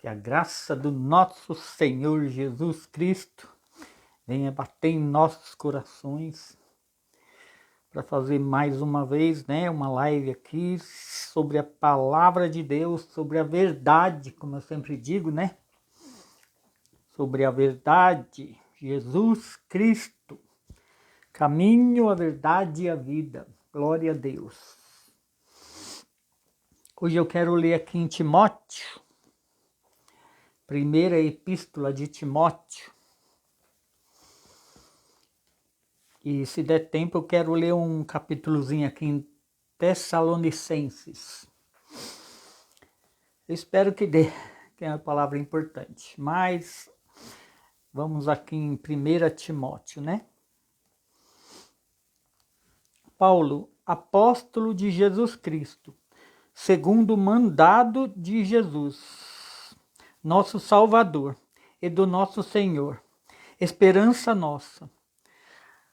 Que a graça do nosso Senhor Jesus Cristo venha bater em nossos corações para fazer mais uma vez, uma live aqui sobre a palavra de Deus, sobre a verdade, como eu sempre digo, sobre a verdade, Jesus Cristo, caminho, a verdade e a vida. Glória a Deus. Hoje eu quero ler aqui em Timóteo, primeira epístola de Timóteo. E se der tempo eu quero ler um capítulozinho aqui em Tessalonicenses. Eu espero que dê, que é uma palavra importante. Mas vamos aqui em 1 Timóteo, Paulo, apóstolo de Jesus Cristo, segundo o mandado de Jesus, nosso Salvador e do nosso Senhor, esperança nossa.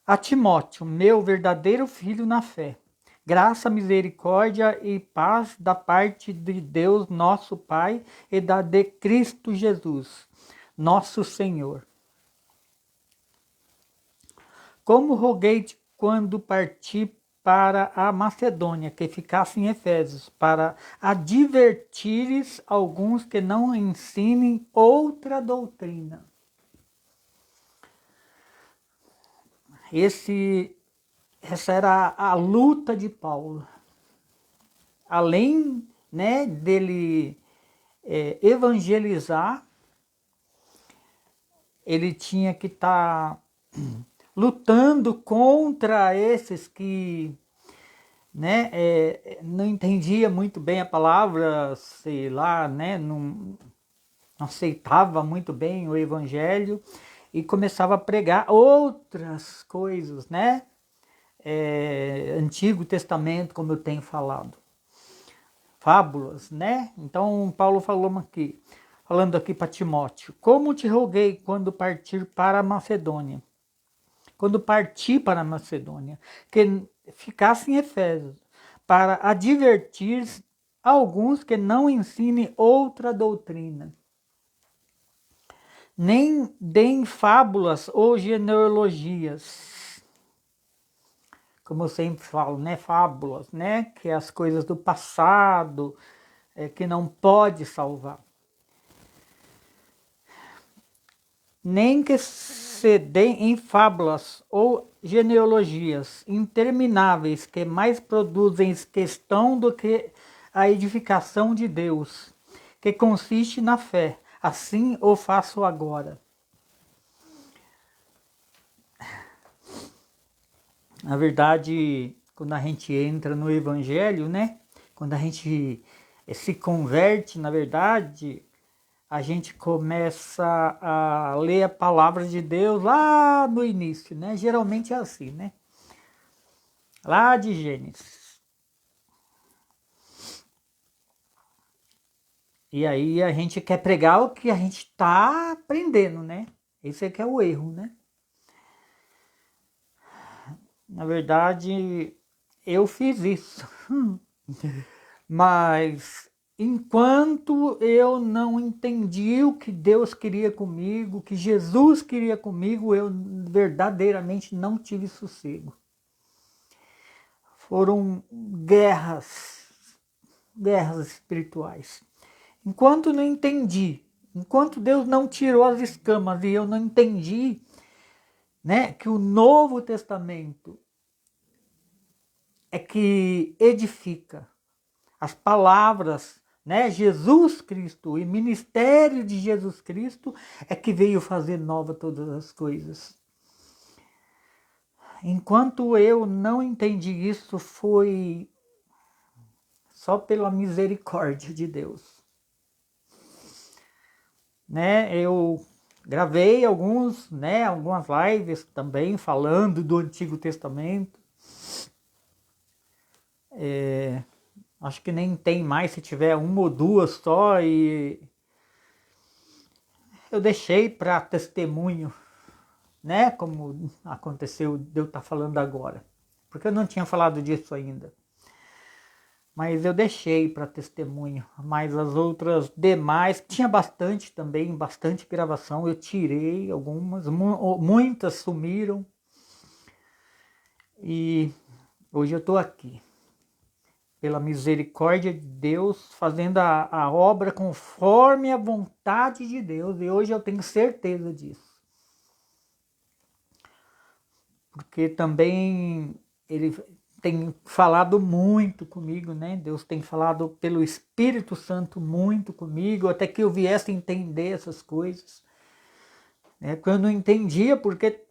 A Timóteo, meu verdadeiro filho na fé, graça, misericórdia e paz da parte de Deus nosso Pai e da de Cristo Jesus, nosso Senhor. Como roguei-te quando parti para a Macedônia, que ficasse em Efésios, para advertires alguns que não ensinem outra doutrina. Essa era a luta de Paulo. Além dele evangelizar, ele tinha que estar lutando contra esses que não entendia muito bem a palavra, sei lá, não aceitava muito bem o evangelho e começava a pregar outras coisas, Antigo Testamento, como eu tenho falado, fábulas, Então Paulo falando aqui para Timóteo: como te roguei quando parti para a Macedônia, que ficasse em Efésios, para advertir alguns que não ensinem outra doutrina, nem deem fábulas ou genealogias, como eu sempre falo, fábulas, que é as coisas do passado, que não pode salvar. Nem que se deem em fábulas ou genealogias intermináveis que mais produzem questão do que a edificação de Deus, que consiste na fé. Assim o faço agora. Na verdade, quando a gente entra no Evangelho, quando a gente se converte, na verdade, a gente começa a ler a palavra de Deus lá no início, Geralmente é assim, Lá de Gênesis. E aí a gente quer pregar o que a gente está aprendendo, Esse é que é o erro, Na verdade, eu fiz isso. Mas enquanto eu não entendi o que Deus queria comigo, o que Jesus queria comigo, eu verdadeiramente não tive sossego. Foram guerras espirituais. Enquanto não entendi, enquanto Deus não tirou as escamas e eu não entendi, que o Novo Testamento é que edifica. As palavras, Jesus Cristo e ministério de Jesus Cristo é que veio fazer nova todas as coisas. Enquanto eu não entendi isso, foi só pela misericórdia de Deus. Eu gravei algumas lives também falando do Antigo Testamento. Acho que nem tem mais, se tiver uma ou duas só, e eu deixei para testemunho, como aconteceu de eu estar falando agora, porque eu não tinha falado disso ainda. mas eu deixei para testemunho. Mas as outras demais, tinha bastante também, bastante gravação, eu tirei algumas, muitas sumiram. E hoje eu estou aqui, pela misericórdia de Deus, fazendo a obra conforme a vontade de Deus. E hoje eu tenho certeza disso. Porque também ele tem falado muito comigo, né? Deus tem falado pelo Espírito Santo muito comigo, até que eu viesse entender essas coisas. Né? Quando eu não entendia, porque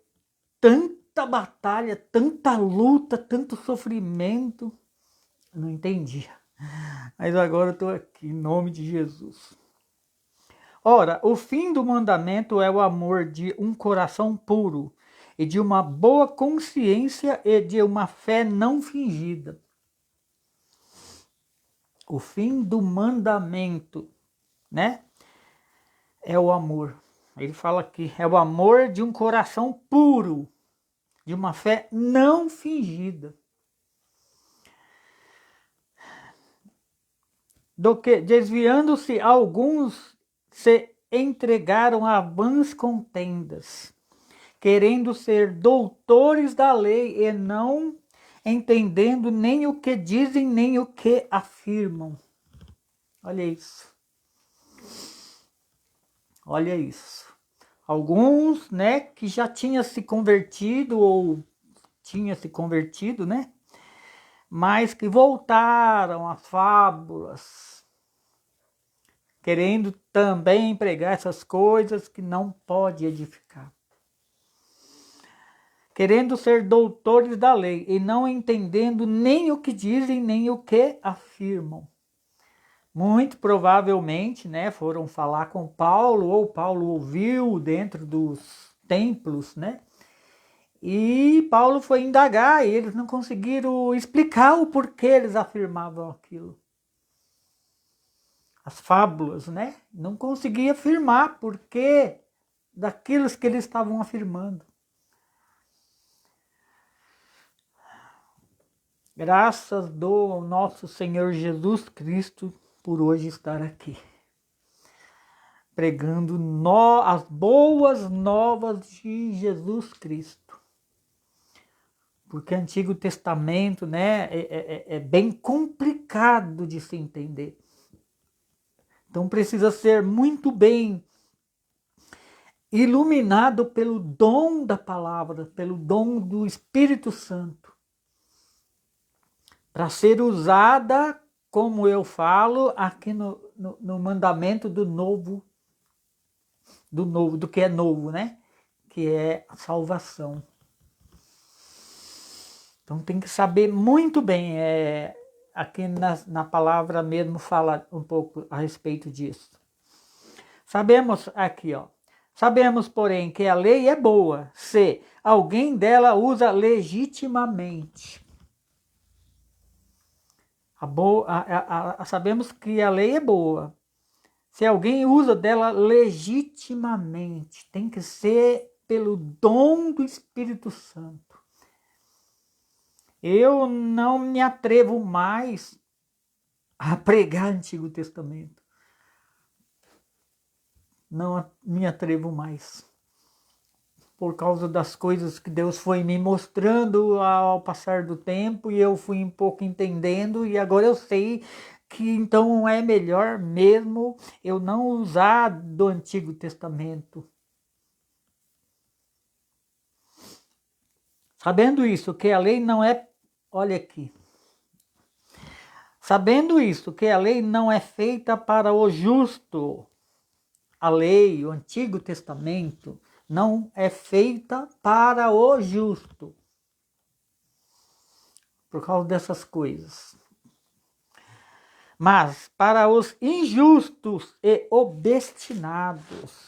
tanta batalha, tanta luta, tanto sofrimento, eu não entendia. Mas agora eu estou aqui, em nome de Jesus. Ora, o fim do mandamento é o amor de um coração puro, e de uma boa consciência e de uma fé não fingida. O fim do mandamento, né? É o amor. Ele fala aqui, é o amor de um coração puro, de uma fé não fingida. Do que, desviando-se alguns, se entregaram a vãs contendas, querendo ser doutores da lei e não entendendo nem o que dizem, nem o que afirmam. Olha isso. Olha isso. Alguns, né, que já tinha se convertido ou tinha se convertido, né? Mas que voltaram às fábulas, querendo também pregar essas coisas que não pode edificar. Querendo ser doutores da lei e não entendendo nem o que dizem, nem o que afirmam. Muito provavelmente, né, foram falar com Paulo, ou Paulo ouviu dentro dos templos, né? E Paulo foi indagar e eles não conseguiram explicar o porquê eles afirmavam aquilo. As fábulas, né? Não conseguia afirmar porquê daquilo que eles estavam afirmando. Graças dou ao nosso Senhor Jesus Cristo por hoje estar aqui, pregando as boas novas de Jesus Cristo. Porque o Antigo Testamento, né, é bem complicado de se entender. Então precisa ser muito bem iluminado pelo dom da palavra, pelo dom do Espírito Santo, para ser usada, como eu falo, aqui no mandamento do que é novo, né? Que é a salvação. Então tem que saber muito bem, aqui na palavra mesmo fala um pouco a respeito disso. Sabemos aqui, ó. Sabemos, porém, que a lei é boa se alguém dela usa legitimamente. Sabemos que a lei é boa se alguém usa dela legitimamente. Tem que ser pelo dom do Espírito Santo. Eu não me atrevo mais a pregar Antigo Testamento. Não me atrevo mais. Por causa das coisas que Deus foi me mostrando ao passar do tempo, e eu fui um pouco entendendo, e agora eu sei que então é melhor mesmo eu não usar do Antigo Testamento. Sabendo isso, que a lei não é... Olha aqui. Sabendo isso, que a lei não é feita para o justo. A lei, o Antigo Testamento, não é feita para o justo. Por causa dessas coisas. Mas para os injustos e obstinados,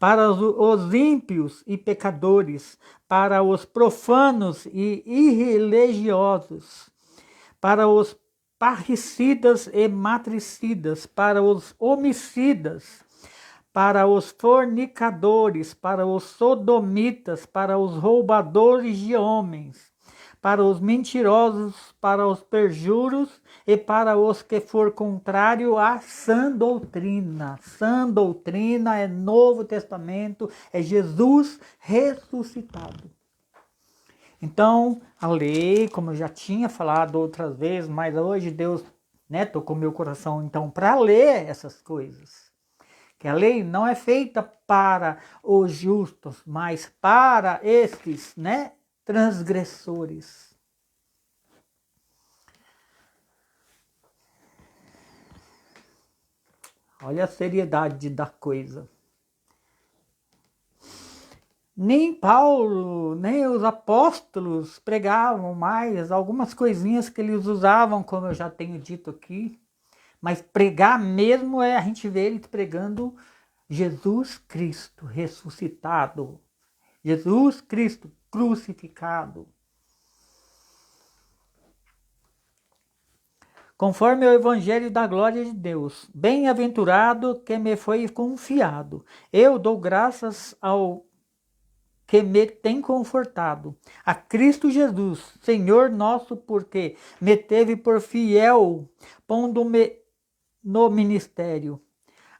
para os ímpios e pecadores, para os profanos e irreligiosos, para os parricidas e matricidas, para os homicidas, para os fornicadores, para os sodomitas, para os roubadores de homens, para os mentirosos, para os perjuros e para os que for contrário à sã doutrina. Sã doutrina é Novo Testamento, é Jesus ressuscitado. Então, a lei, como eu já tinha falado outras vezes, mas hoje Deus, né, tocou meu coração então para ler essas coisas. Que a lei não é feita para os justos, mas para estes, né, transgressores. Olha a seriedade da coisa. Nem Paulo, nem os apóstolos pregavam mais, algumas coisinhas que eles usavam, como eu já tenho dito aqui. Mas pregar mesmo é a gente ver eles pregando Jesus Cristo ressuscitado. Jesus Cristo crucificado. Conforme o Evangelho da glória de Deus, bem-aventurado que me foi confiado. Eu dou graças ao que me tem confortado, a Cristo Jesus, Senhor nosso, porque me teve por fiel, pondo-me no ministério.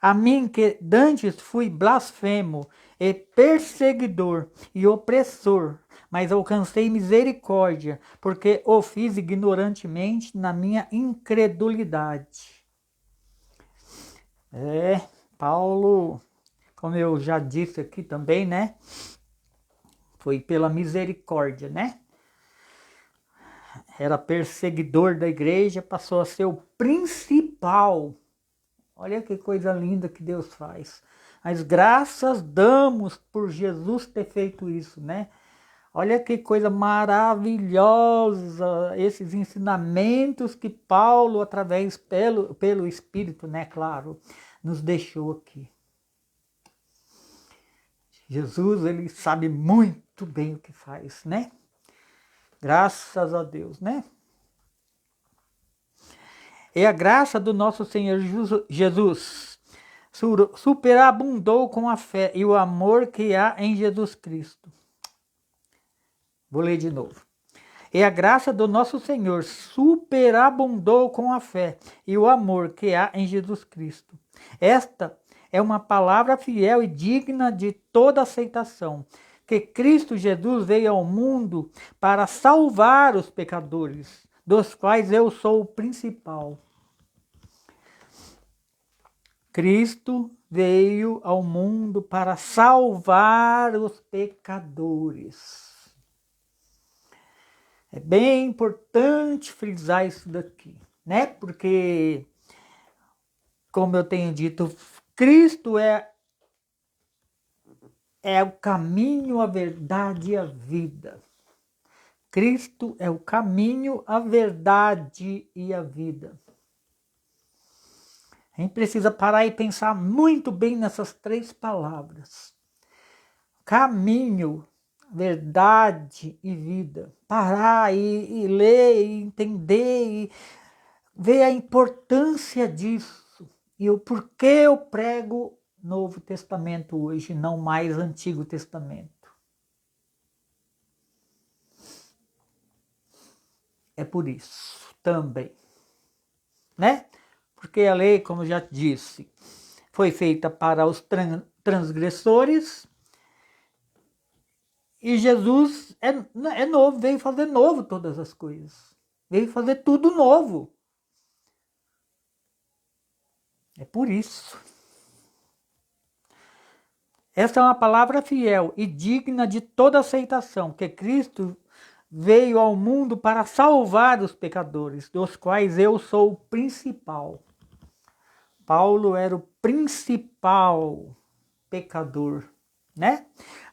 A mim que dantes fui blasfemo e perseguidor e opressor, mas alcancei misericórdia, porque o fiz ignorantemente na minha incredulidade. Paulo, como eu já disse aqui também, né? Foi pela misericórdia, né? Era perseguidor da igreja, passou a ser o principal. Olha que coisa linda que Deus faz. As graças damos por Jesus ter feito isso, né? Olha que coisa maravilhosa esses ensinamentos que Paulo, através pelo Espírito, né? Claro, nos deixou aqui. Jesus, ele sabe muito bem o que faz, né? Graças a Deus, né? E a graça do nosso Senhor Jesus superabundou com a fé e o amor que há em Jesus Cristo. Vou ler de novo. E a graça do nosso Senhor superabundou com a fé e o amor que há em Jesus Cristo. Esta é uma palavra fiel e digna de toda aceitação, que Cristo Jesus veio ao mundo para salvar os pecadores, dos quais eu sou o principal. Cristo veio ao mundo para salvar os pecadores. É bem importante frisar isso daqui, né? Porque, como eu tenho dito, Cristo é o caminho, a verdade e a vida. Cristo é o caminho, a verdade e a vida. A gente precisa parar e pensar muito bem nessas três palavras. Caminho, verdade e vida. Parar e ler, e entender, e ver a importância disso. E o porquê eu prego Novo Testamento hoje, não mais Antigo Testamento. É por isso também, né? Porque a lei, como eu já disse, foi feita para os transgressores e Jesus é novo, veio fazer novo todas as coisas. Veio fazer tudo novo. É por isso. Essa é uma palavra fiel e digna de toda aceitação, que Cristo veio ao mundo para salvar os pecadores, dos quais eu sou o principal. Paulo era o principal pecador, né?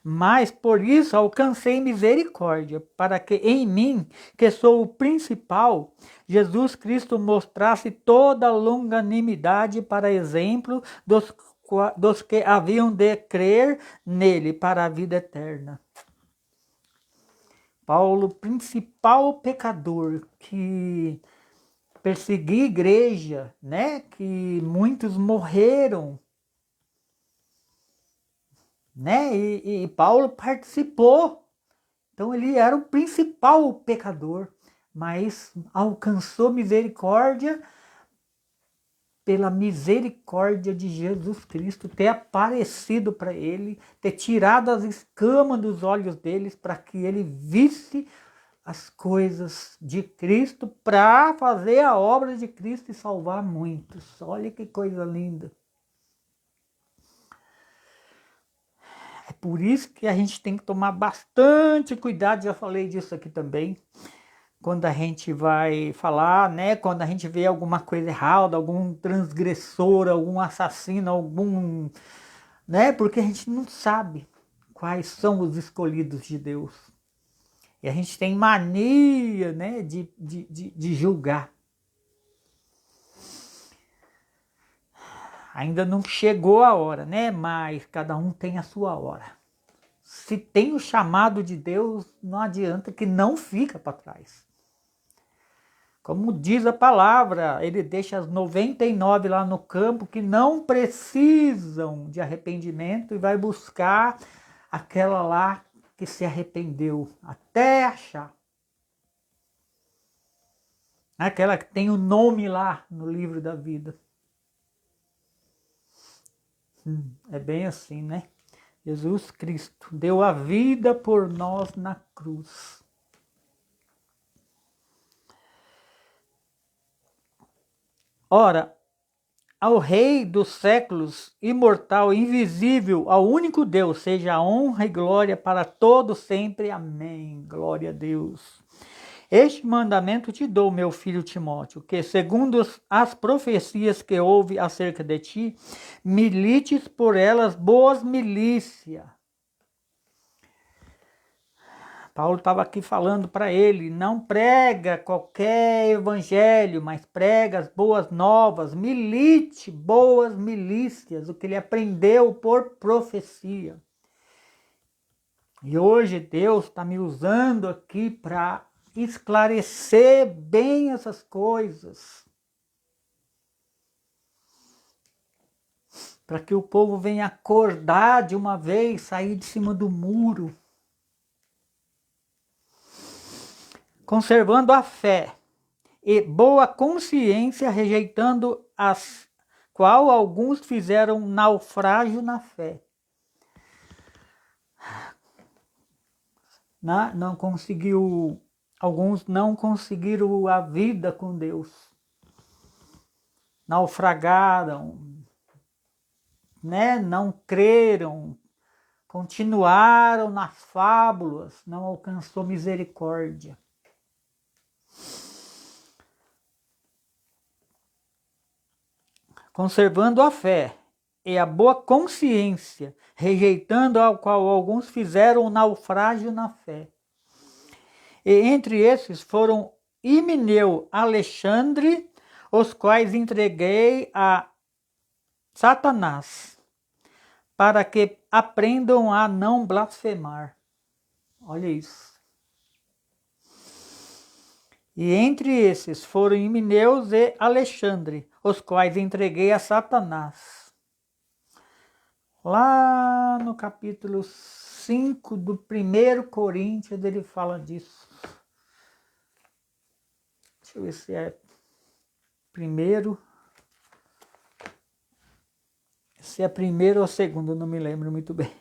Mas por isso alcancei misericórdia, para que em mim, que sou o principal, Jesus Cristo mostrasse toda a longanimidade para exemplo dos que haviam de crer nele para a vida eterna. Paulo, principal pecador, que perseguia a igreja, né? Que muitos morreram, né? E Paulo participou Então ele era o principal pecador, mas alcançou misericórdia pela misericórdia de Jesus Cristo, ter aparecido para ele, ter tirado as escamas dos olhos deles para que ele visse as coisas de Cristo, para fazer a obra de Cristo e salvar muitos. Olha que coisa linda. É por isso que a gente tem que tomar bastante cuidado, já falei disso aqui também, quando a gente vai falar, né, quando a gente vê alguma coisa errada, algum transgressor, algum assassino, algum, né, porque a gente não sabe quais são os escolhidos de Deus. E a gente tem mania, né, de julgar. Ainda não chegou a hora, né, mas cada um tem a sua hora. Se tem o chamado de Deus, não adianta, que não fica para trás. Como diz a palavra, ele deixa as 99 lá no campo que não precisam de arrependimento e vai buscar aquela lá que se arrependeu até achar. Aquela que tem o nome lá no livro da vida. É bem assim, né? Jesus Cristo deu a vida por nós na cruz. Ora, ao Rei dos séculos, imortal, invisível, ao único Deus, seja honra e glória para todos sempre. Amém. Glória a Deus. Este mandamento te dou, meu filho Timóteo, que segundo as profecias que houve acerca de ti, milites por elas boas milícias. Paulo estava aqui falando para ele, não prega qualquer evangelho, mas prega as boas novas, milite boas milícias, o que ele aprendeu por profecia. E hoje Deus está me usando aqui para esclarecer bem essas coisas, para que o povo venha acordar de uma vez, sair de cima do muro, conservando a fé e boa consciência, rejeitando as qual alguns fizeram naufrágio na fé. Não conseguiu, alguns não conseguiram a vida com Deus. Naufragaram, né? Não creram, continuaram nas fábulas, não alcançou misericórdia. Conservando a fé e a boa consciência, rejeitando ao qual alguns fizeram naufrágio na fé. E entre esses foram Himeneu, Alexandre, os quais entreguei a Satanás, para que aprendam a não blasfemar. Olha isso. E entre esses foram Himeneus e Alexandre, os quais entreguei a Satanás. Lá no capítulo 5 do 1 Coríntios, ele fala disso. Deixa eu ver se é primeiro. Se é primeiro ou segundo, não me lembro muito bem.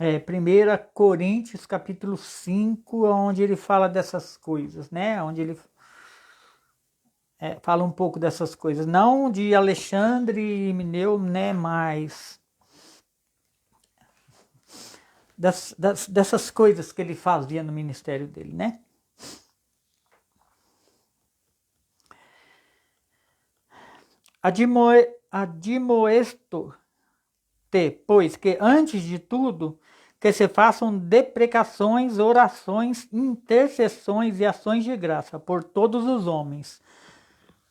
É, 1 Coríntios, capítulo 5, onde ele fala dessas coisas, né? Onde ele fala um pouco dessas coisas. Não de Alexandre e Himeneu, né? Mas dessas coisas que ele fazia no ministério dele, né? Admoesto-te, pois que antes de tudo que se façam deprecações, orações, intercessões e ações de graça por todos os homens,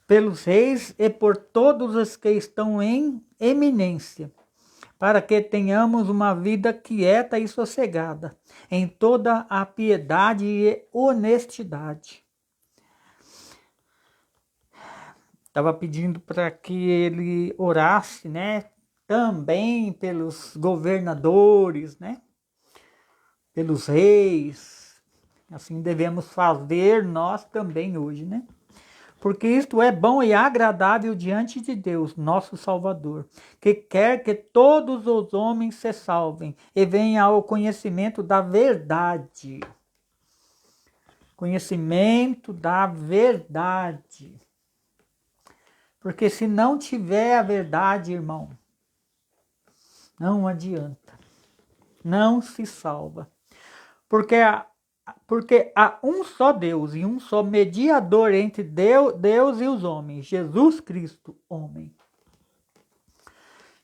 pelos reis e por todos os que estão em eminência, para que tenhamos uma vida quieta e sossegada, em toda a piedade e honestidade. Estava pedindo para que ele orasse, né? também pelos governadores, né? Pelos reis. Assim devemos fazer nós também hoje, né? Porque isto é bom e agradável diante de Deus, nosso Salvador, que quer que todos os homens se salvem e venham ao conhecimento da verdade. Conhecimento da verdade. Porque se não tiver a verdade, irmão, não adianta. Não se salva. Porque há um só Deus e um só mediador entre Deus e os homens, Jesus Cristo, homem.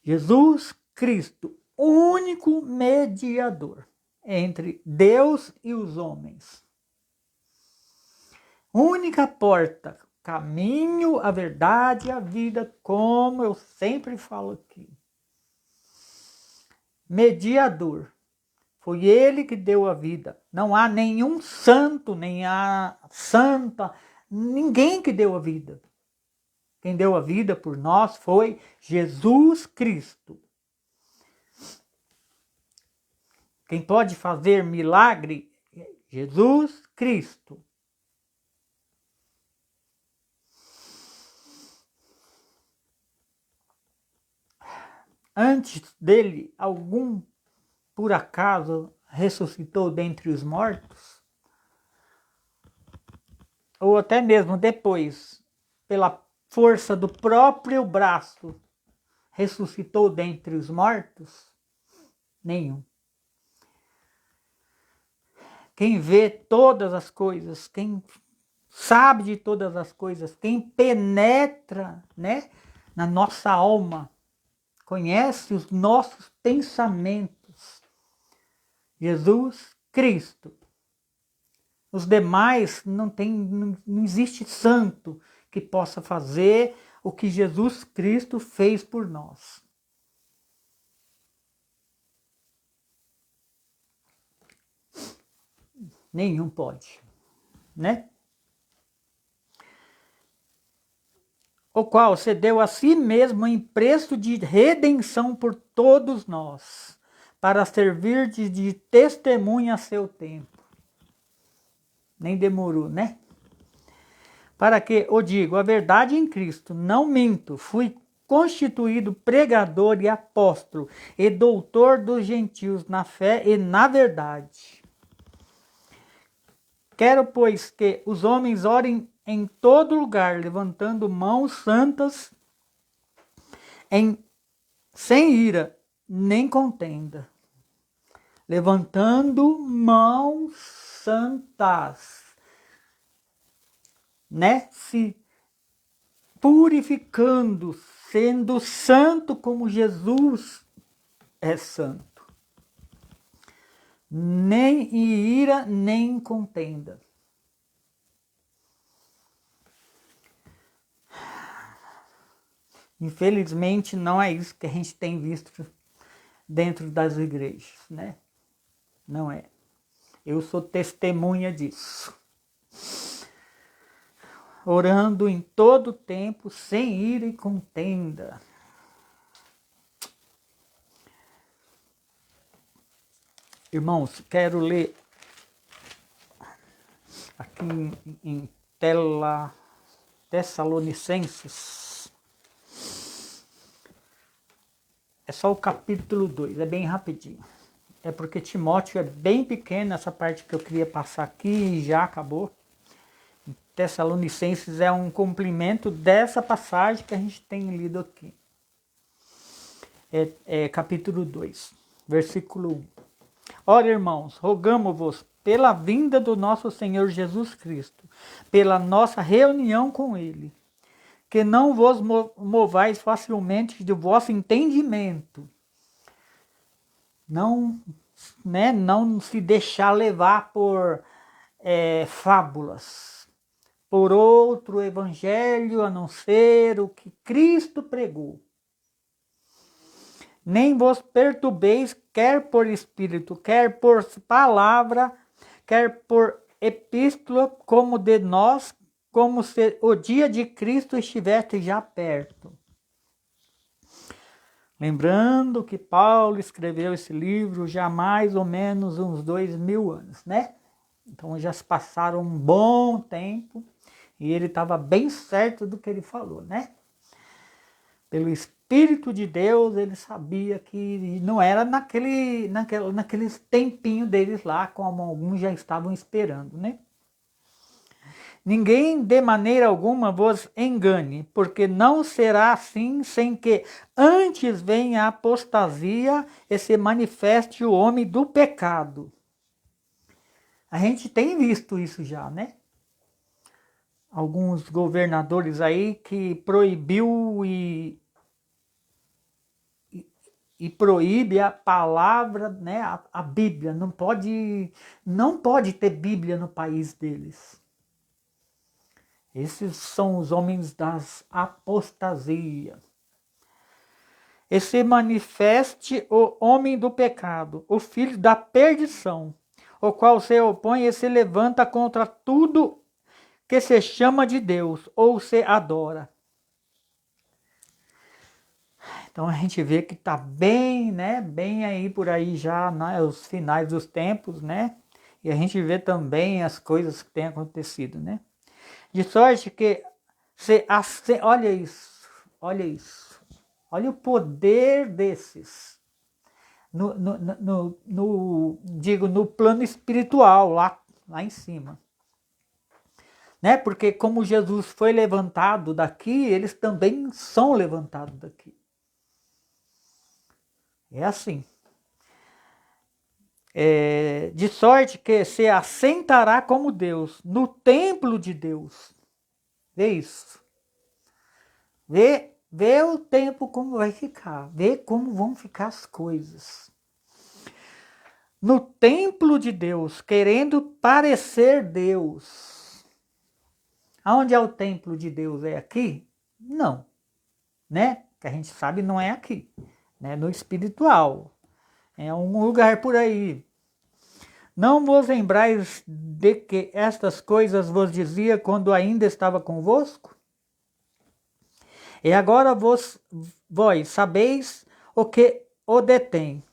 Jesus Cristo, único mediador entre Deus e os homens. Única porta, caminho, a verdade e a vida, como eu sempre falo aqui. Mediador. Foi ele que deu a vida. Não há nenhum santo, nem há santa, ninguém que deu a vida. Quem deu a vida por nós foi Jesus Cristo. Quem pode fazer milagre é Jesus Cristo. Antes dele, algum por acaso ressuscitou dentre os mortos? Ou até mesmo depois, pela força do próprio braço, ressuscitou dentre os mortos? Nenhum. Quem vê todas as coisas, quem sabe de todas as coisas, quem penetra, né, na nossa alma, conhece os nossos pensamentos, Jesus Cristo. Os demais não existe santo que possa fazer o que Jesus Cristo fez por nós. Nenhum pode, né? O qual se deu a si mesmo em preço de redenção por todos nós, para servir de testemunha a seu tempo. Nem demorou, né? Para que, eu digo, a verdade em Cristo, não minto, fui constituído pregador e apóstolo e doutor dos gentios na fé e na verdade. Quero, pois, que os homens orem em todo lugar, levantando mãos santas, sem ira, nem contenda. Levantando mãos santas, né? Se purificando, sendo santo como Jesus é santo. Nem em ira, nem em contenda. Infelizmente, não é isso que a gente tem visto dentro das igrejas, né? Não é. Eu sou testemunha disso. Orando em todo tempo, sem ira e contenda. Irmãos, quero ler aqui em Tessalonicenses. É só o capítulo 2, é bem rapidinho. É porque Timóteo é bem pequeno, essa parte que eu queria passar aqui e já acabou. Tessalonicenses é um complemento dessa passagem que a gente tem lido aqui. Capítulo 2, versículo 1. Ora, irmãos, rogamo-vos pela vinda do nosso Senhor Jesus Cristo, pela nossa reunião com Ele, que não vos movais facilmente do vosso entendimento. Não se deixar levar por fábulas, por outro evangelho a não ser o que Cristo pregou. Nem vos perturbeis, quer por espírito, quer por palavra, quer por epístola, como de nós, como se o dia de Cristo estivesse já perto. Lembrando que Paulo escreveu esse livro já há mais ou menos uns 2000 anos, né? Então já se passaram um bom tempo e ele estava bem certo do que ele falou, né? Pelo Espírito de Deus, ele sabia que não era naqueles tempinho deles lá, como alguns já estavam esperando, né? Ninguém de maneira alguma vos engane, porque não será assim sem que antes venha a apostasia e se manifeste o homem do pecado. A gente tem visto isso já, né? Alguns governadores aí que proibiu e proíbe a palavra, né, a Bíblia. Não pode ter Bíblia no país deles. Esses são os homens das apostasias. E se manifeste o homem do pecado, o filho da perdição, o qual se opõe e se levanta contra tudo que se chama de Deus ou se adora. Então a gente vê que está bem, né, bem aí por aí já, né, os finais dos tempos, né? E a gente vê também as coisas que têm acontecido, né? De sorte que olha isso, olha o poder desses. No plano espiritual, lá em cima. Né? Porque como Jesus foi levantado daqui, eles também são levantados daqui. É assim. De sorte que se assentará como Deus no templo de Deus. Vê isso. Vê o tempo como vai ficar. Vê como vão ficar as coisas. No templo de Deus, querendo parecer Deus. Aonde é o templo de Deus? É aqui? Não. Né? Que a gente sabe não é aqui. Né? No espiritual. É um lugar por aí. Não vos lembrais de que estas coisas vos dizia quando ainda estava convosco? E agora vós sabeis o que o detém,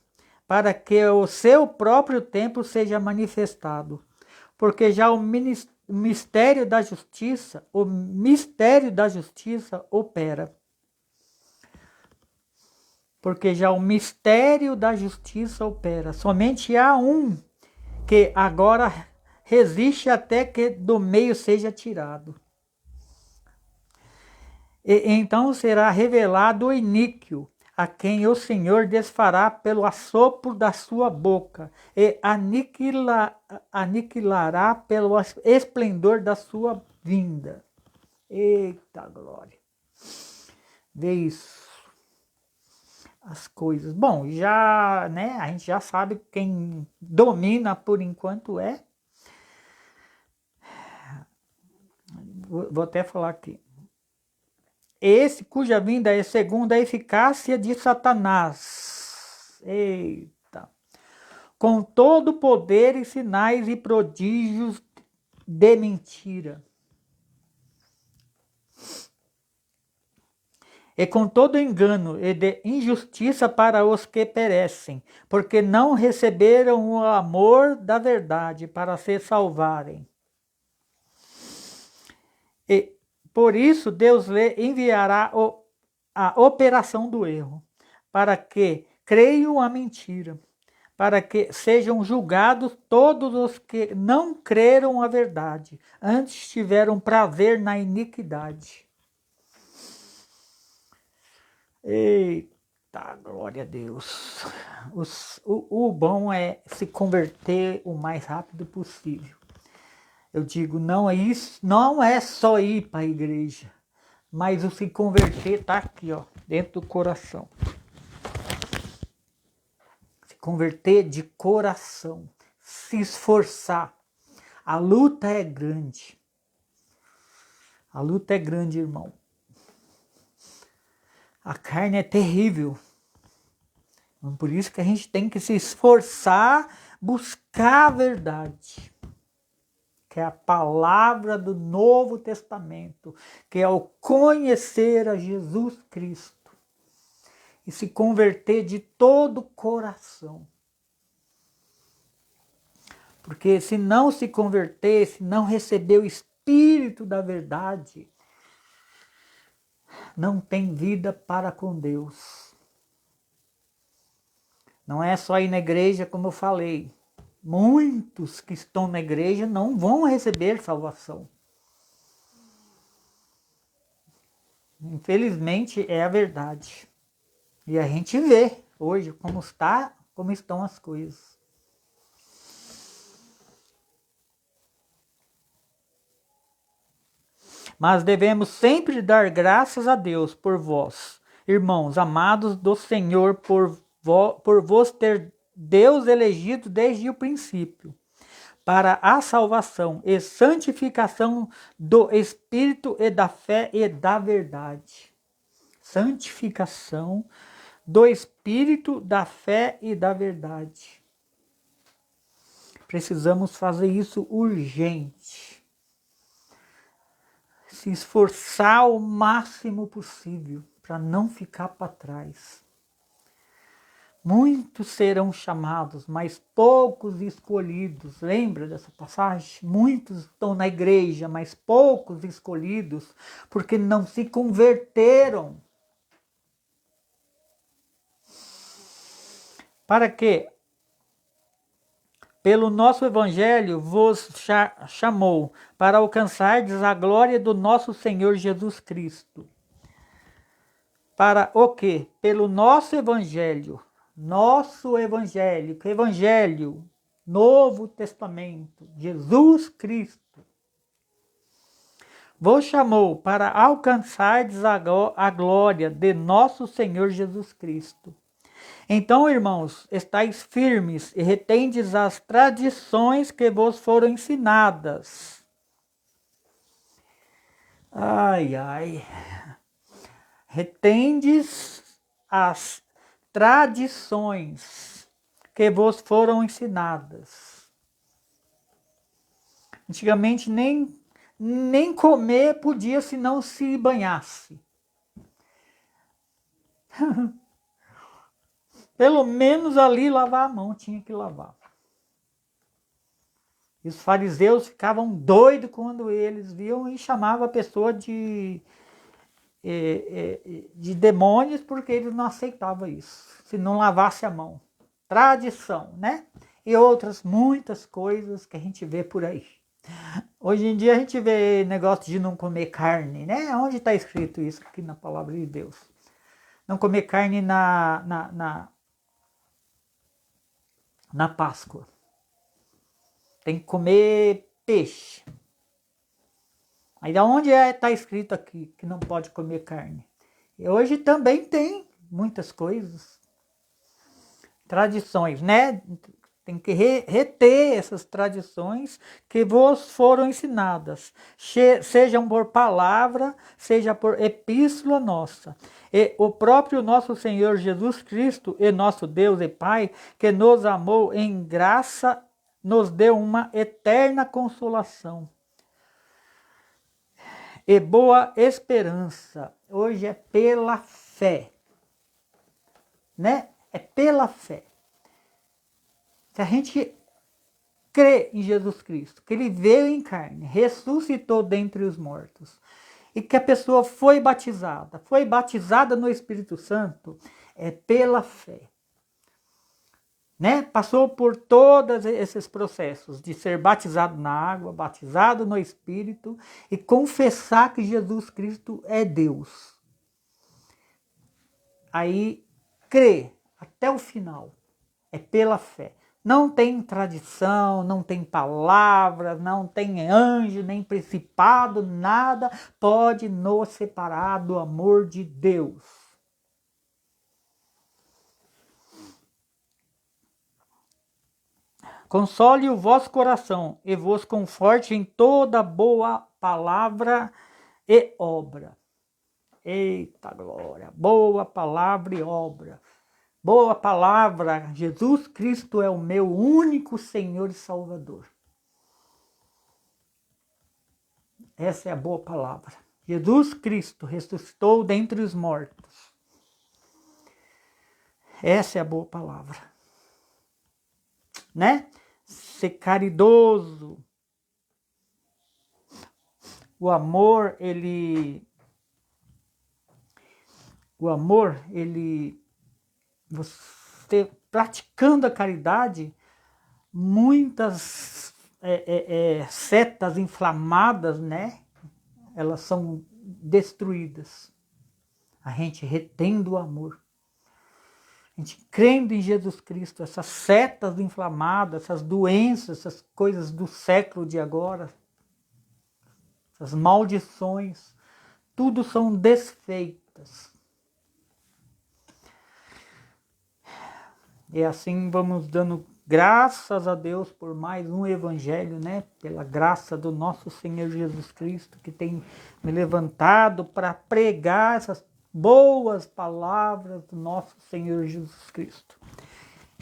para que o seu próprio tempo seja manifestado. Porque já o mistério da justiça opera. Porque já o mistério da justiça opera. Somente há um que agora resiste até que do meio seja tirado. E então será revelado o iníquo, a quem o Senhor desfará pelo assopro da sua boca, e aniquilará pelo esplendor da sua vinda. Eita glória! Vê isso. As coisas. Bom, já, né, a gente já sabe quem domina por enquanto é. Vou até falar aqui. Esse cuja vinda é segundo a eficácia de Satanás. Eita! Com todo poder e sinais e prodígios de mentira. E com todo engano e de injustiça para os que perecem, porque não receberam o amor da verdade para se salvarem. E por isso Deus lhe enviará a operação do erro, para que creiam a mentira, para que sejam julgados todos os que não creram a verdade, antes tiveram prazer na iniquidade. Eita, glória a Deus. O bom é se converter o mais rápido possível. Eu digo, não é só ir para a igreja, mas o se converter está aqui, ó, dentro do coração. Se converter de coração, se esforçar. A luta é grande. A luta é grande, irmão. A carne é terrível. Por isso que a gente tem que se esforçar, buscar a verdade. Que é a palavra do Novo Testamento, que é o conhecer a Jesus Cristo. e se converter de todo o coração. Porque se não se converter, se não receber o Espírito da verdade, não tem vida para com Deus. Não é só ir na igreja, como eu falei. Muitos que estão na igreja não vão receber salvação. Infelizmente é a verdade. E a gente vê hoje como estão as coisas. Mas devemos sempre dar graças a Deus por vós, irmãos amados do Senhor, por vos ter Deus elegido desde o princípio, para a salvação e santificação do Espírito e da fé e da verdade. Santificação do Espírito, da fé e da verdade. Precisamos fazer isso urgente. Se esforçar o máximo possível para não ficar para trás. Muitos serão chamados, mas poucos escolhidos. Lembra dessa passagem? Muitos estão na igreja, mas poucos escolhidos, porque não se converteram. Para que, pelo nosso evangelho, vos chamou para alcançardes a glória do nosso Senhor Jesus Cristo. Para o quê? Pelo nosso evangelho, que evangelho, Novo Testamento, Jesus Cristo, vos chamou para alcançardes a glória de nosso Senhor Jesus Cristo. Então, irmãos, estáis firmes e retendes as tradições que vos foram ensinadas. Ai, ai. Retendes as tradições que vos foram ensinadas. Antigamente nem comer podia se não se banhasse. Pelo menos ali lavar a mão tinha que lavar. E os fariseus ficavam doidos quando eles viam e chamavam a pessoa de demônios, porque eles não aceitavam isso, se não lavasse a mão. Tradição, né? E outras muitas coisas que a gente vê por aí. Hoje em dia a gente vê negócio de não comer carne, né? Onde está escrito isso aqui na palavra de Deus? Não comer carne na Páscoa. Tem que comer peixe. Aí da onde está escrito aqui que não pode comer carne? E hoje também tem muitas coisas. Tradições, né? Tem que reter essas tradições que vos foram ensinadas. Sejam por palavra, seja por epístola nossa. E o próprio nosso Senhor Jesus Cristo e nosso Deus e Pai, que nos amou em graça, nos deu uma eterna consolação e boa esperança. Hoje é pela fé, né? É pela fé. Se a gente crê em Jesus Cristo, que ele veio em carne, ressuscitou dentre os mortos, e que a pessoa foi batizada no Espírito Santo, é pela fé. Né? Passou por todos esses processos de ser batizado na água, batizado no Espírito e confessar que Jesus Cristo é Deus. Aí crê até o final, é pela fé. Não tem tradição, não tem palavra, não tem anjo, nem principado, nada pode nos separar do amor de Deus. Console o vosso coração e vos conforte em toda boa palavra e obra. Eita glória! Boa palavra e obra. Boa palavra, Jesus Cristo é o meu único Senhor e Salvador. Essa é a boa palavra. Jesus Cristo ressuscitou dentre os mortos. Essa é a boa palavra, né? Ser caridoso. O amor, você praticando a caridade, muitas setas inflamadas, né? Elas são destruídas. A gente retendo o amor. A gente crendo em Jesus Cristo, essas setas inflamadas, essas doenças, essas coisas do século de agora, essas maldições, tudo são desfeitas. E assim vamos dando graças a Deus por mais um evangelho, né? Pela graça do nosso Senhor Jesus Cristo, que tem me levantado para pregar essas boas palavras do nosso Senhor Jesus Cristo.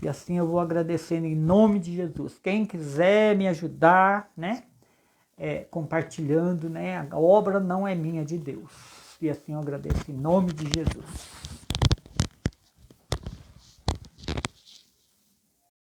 E assim eu vou agradecendo em nome de Jesus. Quem quiser me ajudar, né? Compartilhando, né? A obra não é minha, é de Deus. E assim eu agradeço em nome de Jesus.